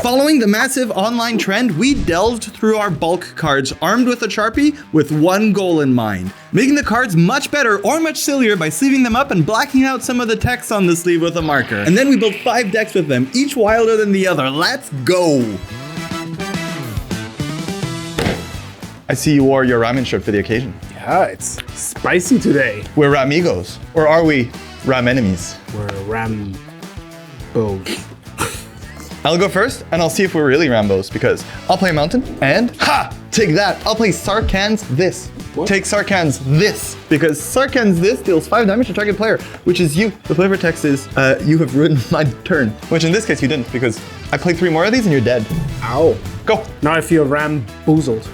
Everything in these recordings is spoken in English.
Following the massive online trend, we delved through our bulk cards armed with a Sharpie with one goal in mind. Making the cards much better or much sillier by sleeving them up and blacking out some of the text on the sleeve with a marker. And then we built 5 decks with them, each wilder than the other. Let's go! I see you wore your ramen shirt for the occasion. Yeah, it's spicy today. We're Ramigos. Or are we Ram enemies? We're Rambos. I'll go first, and I'll see if we're really Rambos, because I'll play Mountain, and take that. I'll play Sarkhan's this. What? Take Sarkhan's this, because Sarkhan's this deals 5 damage to target player, which is you. The flavor text is, you have ruined my turn, which in this case you didn't, because I played 3 more of these and you're dead. Ow. Go. Now I feel ramboozled.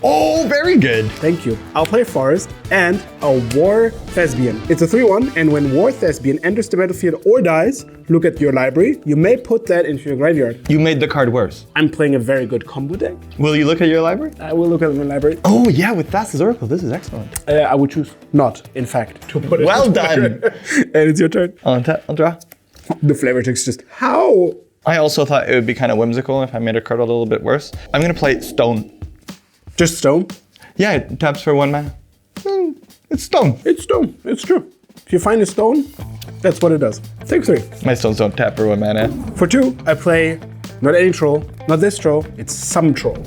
Oh, very good. Thank you. I'll play Forest and a War Thespian. It's a 3/1, and when War Thespian enters the battlefield or dies, look at your library. You may put that into your graveyard. You made the card worse. I'm playing a very good combo deck. Will you look at your library? I will look at my library. Oh yeah, with Thassa's Oracle, this is excellent. I would choose not, in fact, to put it. Well done. And it's your turn. I'll draw. The flavor text just how? I also thought it would be kind of whimsical if I made a card a little bit worse. I'm gonna play Stone. Just stone? Yeah, it taps for 1 mana. It's stone. It's stone. It's true. If you find a stone, that's what it does. Take 3. My stones don't tap for 1 mana. For 2, I play not any troll, not this troll, it's some troll.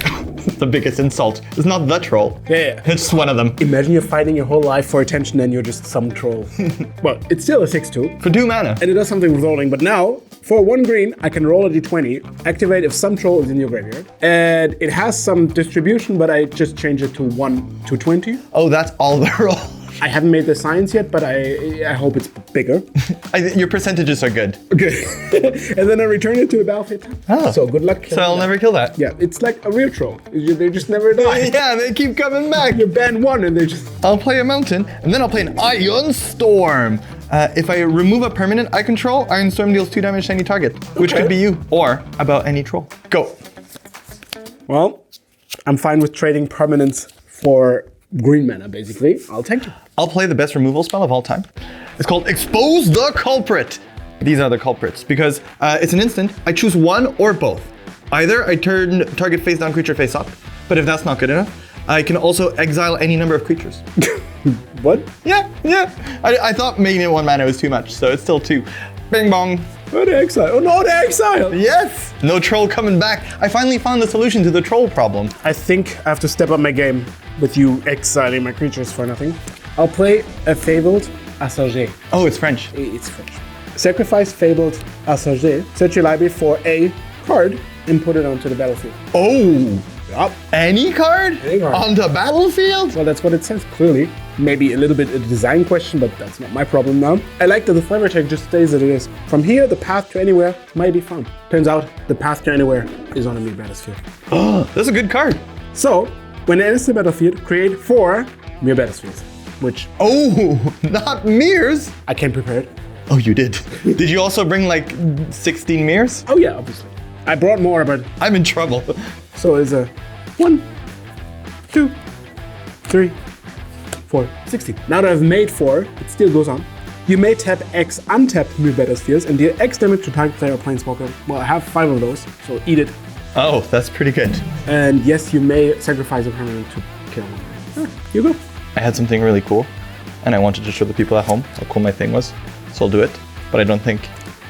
The biggest insult. It's not the troll. Yeah. It's just one of them. Imagine you're fighting your whole life for attention and you're just some troll. Well, it's still a 6/2. For 2 mana. And it does something with rolling, but now, for 1 green, I can roll a d20, activate if some troll is in your graveyard. And it has some distribution, but I just change it to 1 to 20. Oh, that's all the roll. I haven't made the science yet, but I hope it's bigger. Your percentages are good. Okay. And then I return it to the battlefield. Oh. So good luck. So I'll never kill that. Yeah, it's like a real troll. They just never die. Yeah, they keep coming back. You ban 1 and they just... I'll play a Mountain, and then I'll play an Iron Storm. If I remove a permanent I control, Iron Storm deals 2 damage to any target, which could be you, or about any troll. Go. Well, I'm fine with trading permanents for green mana, basically. I'll take it. I'll play the best removal spell of all time. It's called Expose the Culprit. These are the culprits, because it's an instant. I choose one or both. Either I turn target face down, creature face up, but if that's not good enough, I can also exile any number of creatures. What? Yeah. I thought making it 1 mana was too much, so it's still 2. Bing bong. Oh, the exile. Oh no, the exile! Yes! No troll coming back. I finally found the solution to the troll problem. I think I have to step up my game with you exiling my creatures for nothing. I'll play a Fabled Assager. Oh, it's French. It's French. Sacrifice Fabled Assager. Search your library for a card and put it onto the battlefield. Oh! Yup. Any card? Any card. On the battlefield? Well, that's what it says, clearly. Maybe a little bit a design question, but that's not my problem now. I like that the flavor check just stays as it is. From here, the path to anywhere might be found. Turns out, the path to anywhere is on a Mir battlefield. Oh, that's a good card. So, when it enters the battlefield, create 4 Mir battlefields, which... Oh, not mirrors. I can prepare it. Oh, you did. Did you also bring like 16 mirrors? Oh yeah, obviously. I brought more, but... I'm in trouble. So it's a 1, 2, 3, 4, 16. Now that I've made 4, it still goes on. You may tap X untapped Mir battlefields and deal X damage to target player or planeswalker. Well, I have 5 of those, so eat it. Oh, that's pretty good. And yes, you may sacrifice a permanent to kill one. Here you go. I had something really cool, and I wanted to show the people at home how cool my thing was, so I'll do it. But I don't think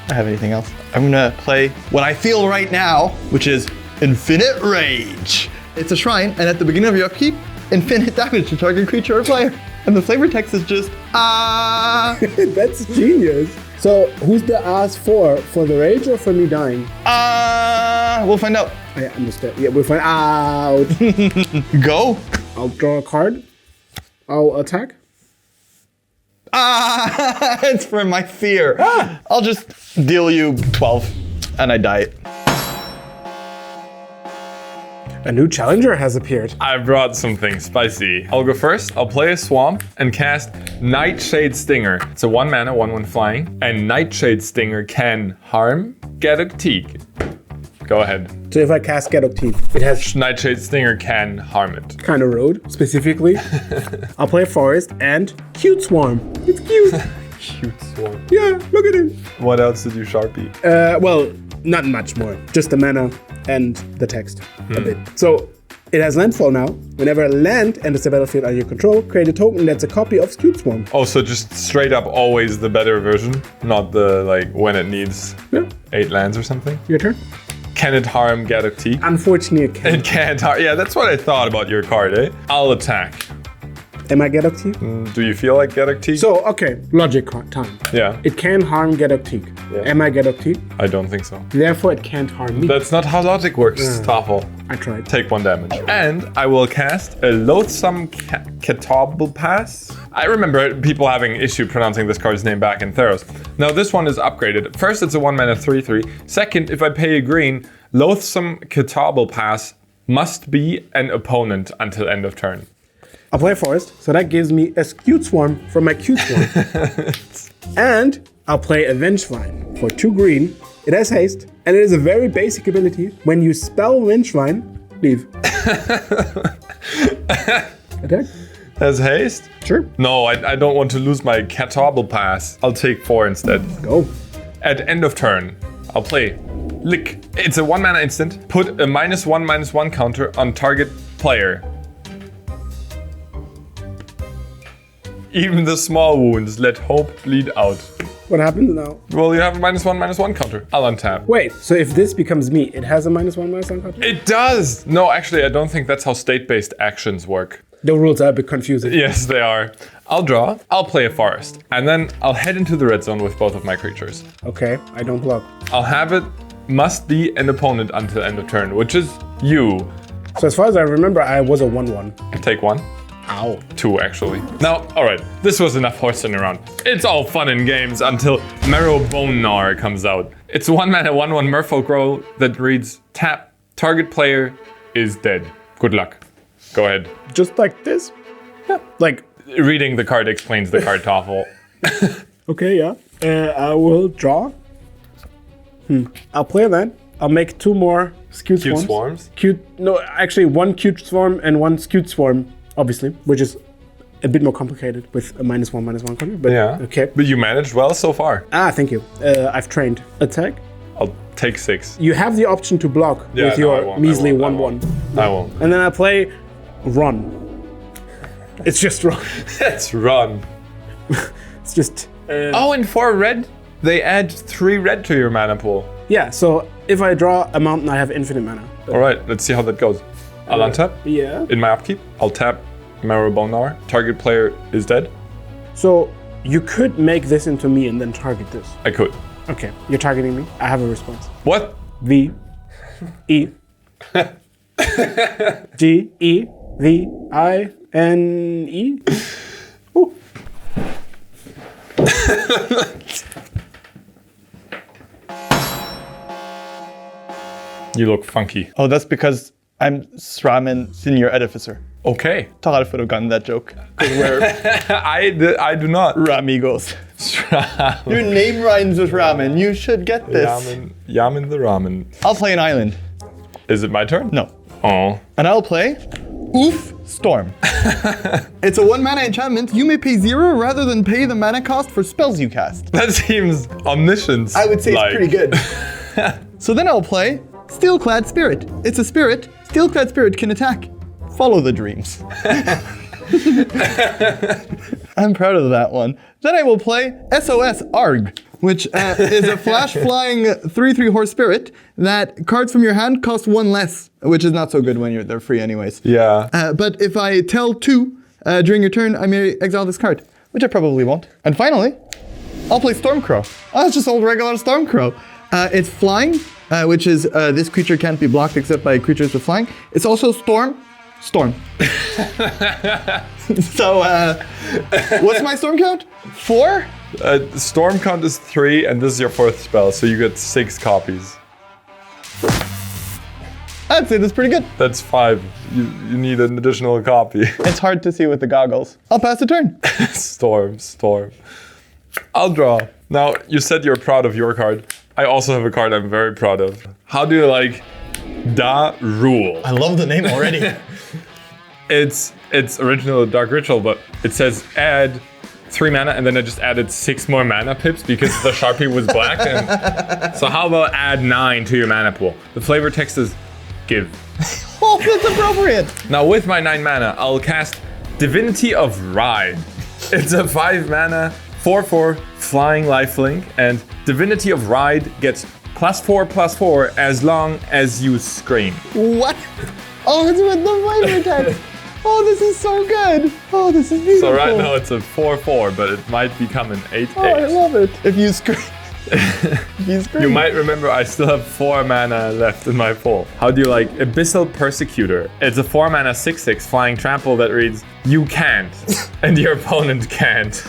I have anything else. I'm gonna play what I feel right now, which is Infinite Rage. It's a shrine, and at the beginning of your upkeep, infinite damage to target creature or player. And the flavor text is just, That's genius. So, who's the ass for? For the rage or for me dying? We'll find out. I understand. Yeah, we'll find out. Go. I'll draw a card. I'll attack. It's for my fear. I'll just deal you 12, and I die. A new challenger has appeared. I brought something spicy. I'll go first. I'll play a swamp and cast Nightshade Stinger. It's a 1 mana, 1/1 flying. And Nightshade Stinger can harm Gaddock Teeg. Go ahead. So if I cast Gaddock Teeg, it has Nightshade Stinger can harm it. kind of rude, specifically. I'll play Forest and Cute Swarm. It's cute. Cute swarm. Yeah, look at it. What else did you Sharpie? Well, Not much more. Just the mana and the text a bit. So it has landfall now. Whenever a land enters the battlefield under your control, create a token that's a copy of Skewed Swarm. Oh, so just straight up always the better version, not the like when it needs 8 lands or something. Your turn. Can it harm Gadok? Unfortunately, it can't. It can't harm. Yeah, that's what I thought about your card, eh? I'll attack. Am I Gadok? Do you feel like Gadok? So, okay, logic time. Yeah. It can harm Gadok. Yeah. Am I Gadok? I don't think so. Therefore, it can't harm me. That's not how logic works, Toffel. I tried. Take 1 damage. And I will cast a Loathsome Catobble Pass. I remember people having issue pronouncing this card's name back in Theros. Now this one is upgraded. First, it's a 1 mana 3/3. Second, if I pay a green, Loathsome Catobble Pass must be an opponent until end of turn. I'll play Forest, so that gives me a Skewed Swarm from my Cute Swarm. And I'll play Vengevine for 2 green. It has haste, and it is a very basic ability. When you spell Vengevine, leave. Attack? Has haste? Sure. No, I don't want to lose my Catobble Pass. I'll take 4 instead. Go. At end of turn, I'll play Lick. It's a 1 mana instant. Put a -1/-1 counter on target player. Even the small wounds let hope bleed out. What happens now? Well, you have a -1/-1 counter. I'll untap. Wait, so if this becomes me, it has a -1/-1 counter? It does! No, actually, I don't think that's how state-based actions work. The rules are a bit confusing. Yes, they are. I'll draw, I'll play a forest, and then I'll head into the red zone with both of my creatures. Okay, I don't block. I'll have it must be an opponent until end of turn, which is you. So as far as I remember, I was a 1/1. Take 1. Ow. 2, actually. Now, alright, this was enough horsing around. It's all fun and games until Marrow Bone Gnawer comes out. It's a 1 mana 1/1 Merfolk roll that reads, tap, target player is dead. Good luck. Go ahead. Just like this? Yeah. Like, Reading the card explains the card, Toffel. okay, yeah. I will draw. I'll play that. I'll make 2 more Skewed Cute Swarms. swarms. No, actually 1 Cute Swarm and 1 Skewed Swarm, obviously, which is a bit more complicated with a -1/-1 counter, but Yeah. okay. But you managed well so far. Thank you. I've trained. Attack. I'll take 6. You have the option to block Yeah, with no, your I won't, measly I won't, 1/1. I won't. And then I play Run. It's just Run. Let's run. It's just... Oh, and for red, they add 3 red to your mana pool. yeah, so if I draw a mountain, I have infinite mana. Alright, let's see how that goes. I'll untap. Yeah. In my upkeep, I'll tap Marrow Bone Gnawer. Target player is dead. So you could make this into me and then target this. I could. Okay, you're targeting me. I have a response. What? V E G E V I N E. Ooh. You look funky. Oh, that's because I'm Sramen Senior Edificer. Okay. Thoralf would have gotten that joke. Because we're I do not. Ramigos. Your name rhymes with ramen. You should get this. Yamin the ramen. I'll play an island. Is it my turn? No. Oh. And I'll play Oof Storm. It's a 1 mana enchantment. You may pay 0 rather than pay the mana cost for spells you cast. That seems omniscient. I would say it's pretty good. So then I'll play Steelclad Spirit. It's a spirit. Steelclad Spirit can attack. Follow the dreams. I'm proud of that one. Then I will play SOS Arg, which is a flash flying 3/3 horse spirit that cards from your hand cost 1 less, which is not so good when they're free anyways. Yeah. But if I tell 2 during your turn, I may exile this card, which I probably won't. And finally, I'll play Stormcrow. Oh, it's just old regular Stormcrow. It's flying, which is this creature can't be blocked except by creatures with flying. It's also Storm. So, what's my storm count? 4? Storm count is 3, and this is your 4th spell, so you get 6 copies. I'd say that's pretty good. That's 5. You need an additional copy. It's hard to see with the goggles. I'll pass the turn. Storm. I'll draw. Now, you said you're proud of your card. I also have a card I'm very proud of. How do you like Da Rule? I love the name already. It's original Dark Ritual, but it says add 3 mana, and then I just added 6 more mana pips because the Sharpie was black. And so how about add 9 to your mana pool? The flavor text is give. Oh, that's appropriate. Now with my 9 mana, I'll cast Divinity of Ride. It's a 5 mana, 4/4 flying lifelink, and Divinity of Ride gets +4/+4 as long as you scream. What? Oh, it's with the flavor text. Oh, this is so good. Oh, this is beautiful. So right now it's a 4/4, but it might become an 8/8. Oh, I love it. If you scream. If you scream. You might remember I still have 4 mana left in my pool. How do you like Abyssal Persecutor? It's a 4 mana 6/6 flying trample that reads, you can't, and your opponent can't.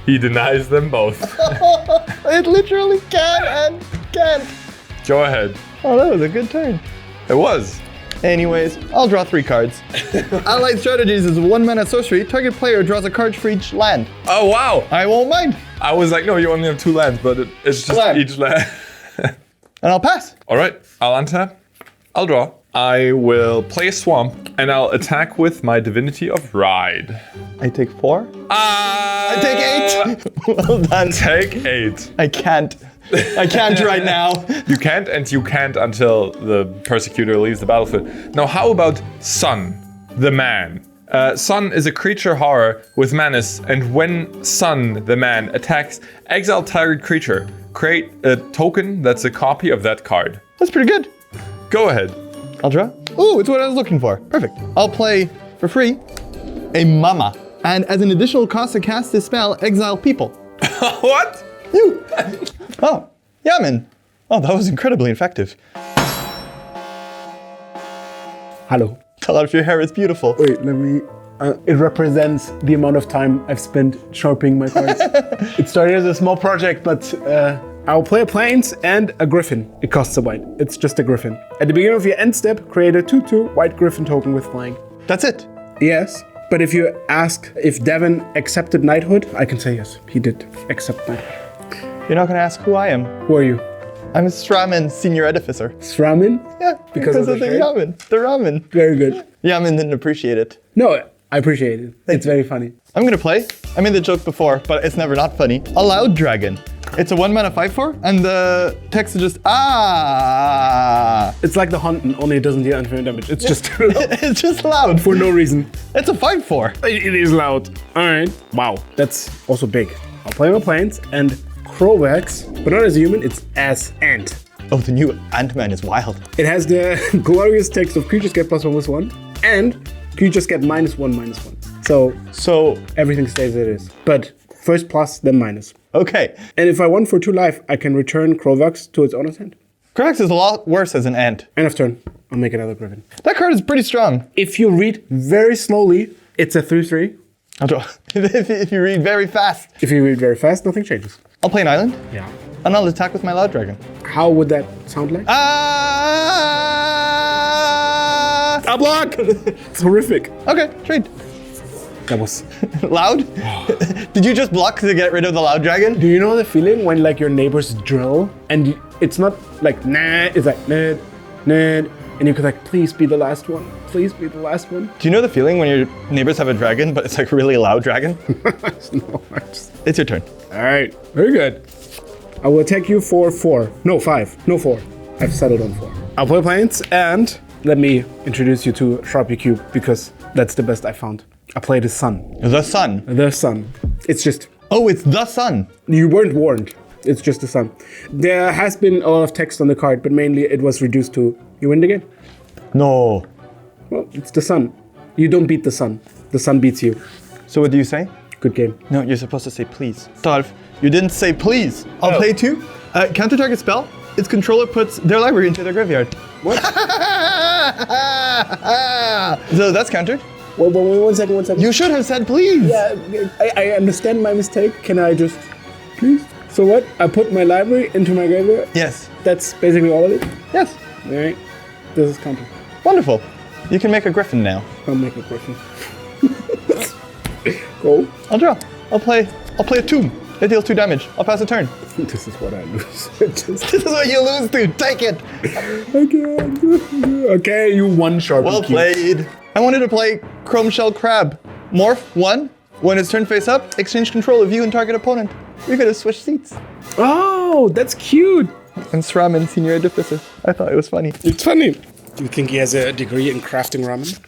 He denies them both. It literally can and can't. Go ahead. Oh, that was a good turn. It was. Anyways, I'll draw 3 cards. Allied Strategies is a 1 mana sorcery. Target player draws a card for each land. Oh, wow. I won't mind. I was like, no, you only have 2 lands, but it's just Land. each land. And I'll pass. All right, I'll untap. I'll draw. I will play a swamp, and I'll attack with my Divinity of Ride. I take 4. I take 8. Well done. Take 8. I can't. I can't right now. You can't, and you can't until the Persecutor leaves the battlefield. Now, how about Sun, the man? Sun is a creature horror with menace, and when Sun, the man, attacks, exile target creature. Create a token that's a copy of that card. That's pretty good. Go ahead. I'll draw. Ooh, it's what I was looking for. Perfect. I'll play, for free, a Mama. And as an additional cost to cast this spell, exile people. What? You. Oh, Jamin. Oh, that was incredibly effective. Hello. Thoralf, your hair is beautiful. Wait, let me. It represents the amount of time I've spent sharpening my cards. It started as a small project, but I'll play a plains and a griffin. It costs a white. It's just a griffin. At the beginning of your end step, create a 2/2 white griffin token with flying. That's it. Yes, but if you ask if Devin accepted knighthood, I can say yes, he did accept knighthood. You're not going to ask who I am. Who are you? I'm Stramen, senior edificer. Sramin? Yeah, because of the shade? ramen. The ramen. Very good. Jamin didn't appreciate it. No, I appreciate it. It's very funny. I'm going to play. I made the joke before, but it's never not funny. A Loud Dragon. It's a 1 mana 5/4, and the text is just, ah. It's like the Haunting, only it doesn't deal infinite damage. It's just It's just loud. for no reason. It's a 5/4. It is loud. All right. Wow, that's also big. I'll play my planes and Crovax, but not as a human, it's as ant. Oh, the new Ant-Man is wild. It has the glorious text of creatures get +1/+1, and creatures get -1/-1. So everything stays as it is. But first plus, then minus. Okay. And if I want for 2 life, I can return Crovax to its owner's hand. Krax is a lot worse as an ant. End of turn. I'll make another griffin. That card is pretty strong. If you read very slowly, it's a 3/3. I'll draw. If you read very fast. If you read very fast, nothing changes. I'll play an island, Yeah. and I'll attack with my Loud Dragon. How would that sound like? Ah! A block! It's horrific. Okay, trade. That was. Loud? Did you just block to get rid of the Loud Dragon? Do you know the feeling when like your neighbors drill and it's not like nah, it's like nah, nah, and you could like please be the last one, please be the last one. Do you know the feeling when your neighbors have a dragon, but it's like a really loud dragon? No, It's your turn. all right, very good. I will attack you for 4. No, 5. No, 4. I've settled on 4. I'll play planes and let me introduce you to Sharpie Cube because that's the best I found. I play the sun. The sun. The sun. It's just, Oh, it's the sun. you weren't warned. It's just the sun. There has been a lot of text on the card, but mainly it was reduced to, you win the game. No. Well, it's the sun. You don't beat the sun. The sun beats you. So what do you say? Good game. No, you're supposed to say please. Thoralf, you didn't say please. I'll play 2. Counter target spell. Its controller puts their library into their graveyard. What? So that's countered. Wait, 1 second, 1 second. You should have said please. Yeah, I understand my mistake. Can I just, please? So what? I put my library into my graveyard? Yes. That's basically all of it? Yes. All right. This is counter. Wonderful. You can make a griffin now. I'll make a griffin. Go. I'll draw. I'll play a tomb. It deals 2 damage. I'll pass a turn. This is what I lose. This is what you lose to. Take it. Okay, you won Sharpie. Well Cube. played. I wanted to play Chrome Shell Crab. Morph 1. When it's turned face up, exchange control of you and target opponent. We're gonna switch seats. Oh, that's cute. I'm Ramen, senior edificer. I thought it was funny. It's funny. Do you think he has a degree in crafting ramen?